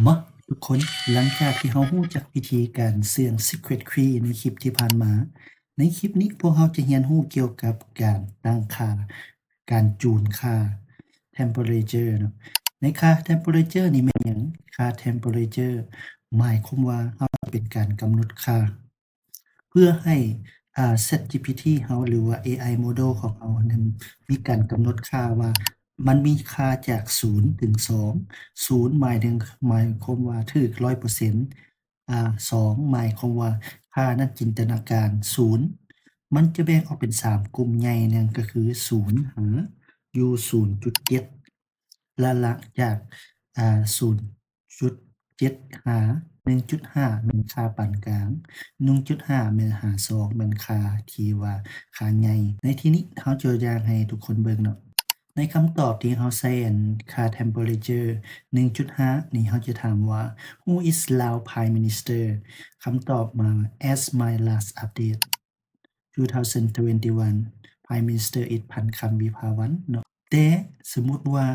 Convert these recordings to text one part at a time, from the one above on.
มาทุกคนหลังจากที่เรารู้จักวิธีการเสื่อม Secret Key ในคลิปที่ผ่านมาในคลิปนี้พวกเราจะเรียนรู้เกี่ยวกับการตั้งค่าการจูนค่า Temperature เนาะในค่า Temperature นี่แม่นหยังค่า Temperature หมายความว่าเราเป็นการกำหนดค่าเพื่อให้ChatGPT เราหรือว่า AI Model ของเรานั้นมีการกำหนดค่าว่ามันมีค่าจาก0ถึง2 0หมายความว่าถูก 100% 2หมายความว่าค่านั้นจินตนาการ0มันจะแบ่งออกเป็น3กลุ่มใหญ่นั่นก็คือ0หาอยู่ 0.7 และหลังจาก0.7 หา 1.5 แม่นค่าปานกลาง 1.5 แม่นหา2แม่นค่าที่ว่าค่าใหญ่ในที่นี้เราจะตัวอย่างให้ทุกคนเบิ่งเนาะในคำตอบที่เราใส่ค่า Temperature 1.5 นี่เราจะถามว่า Who is Laos Prime Minister คำตอบมา As my last update 2021 Prime Minister is พันคำวิภาวันเนาะแต่สมมุติว่า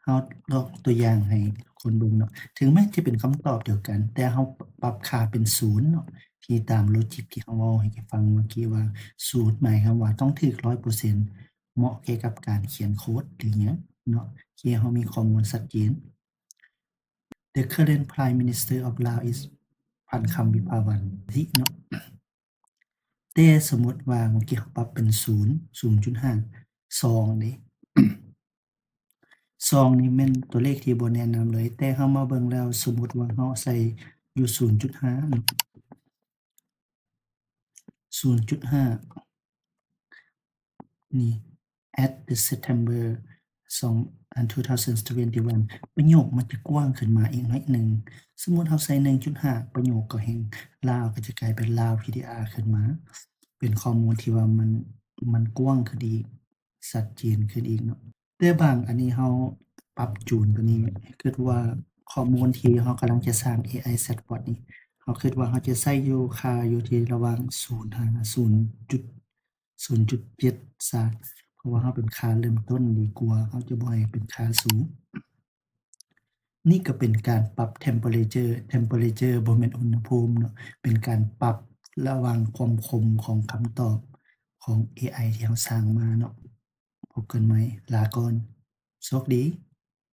เราลองตัวอย่างให้คนเบิ่งเนาะถึงแม้จะเป็นคำตอบเดียวกันแต่เราปรับค่าเป็น0เนาะที่ตามโลจิกที่เราเว้าให้ฟังเมื่อกี้ว่า0หมายความว่าต้องถูก 100% เหมาะแก่กับการเขียนโคดหรือหยังเนาะที่เรามีข้อมูลชัดเจน The current Prime Minister of Laos is พันคำวิภาวันที่เนาะแต่สมมุติว่าเมื่อกี้เราปรับเป็น0 0.5 2เด้ 2นี่แม่นตัวเลขที่บ่แนะนำเลยแต่เรามาเบิ่งแล้วสมมุติว่าเราใส่อยู่ 0.5 เนาะ 0.5 นี่ at the September 2021 ประโยคมันจะกว้างขึ้นมาอีกหน่อยหนึ่งสมมุติเราใส่ 1.5 ประโยคก็แฮ่งลาวก็จะกลายเป็นลาว PDR ขึ้นมาเป็นข้อมูลที่ว่ามันกว้างขึ้นอีกชัดเจนขึ้นอีกเนาะแต่บางอันนี้เราปรับจูนตัวนี้คิดว่าข้อมูลที่เรากำลังจะสร้าง AI chatbot นี่เราคิดว่าเราจะใส่อยู่ค่าอยู่ที่ระหว่าง0หา0.7 ซะเพราะว่าเราเป็นค่าเริ่มต้นดีกว่าเราจะบ่ให้เป็นค่าสูงนี่ก็เป็นการปรับ Temperature บ่แม่นอุณหภูมิเนาะเป็นการปรับระหว่างความคมของคำตอบของ AI ที่เราสร้างมาเนาะพบกันใหม่ลาก่อนโชคดี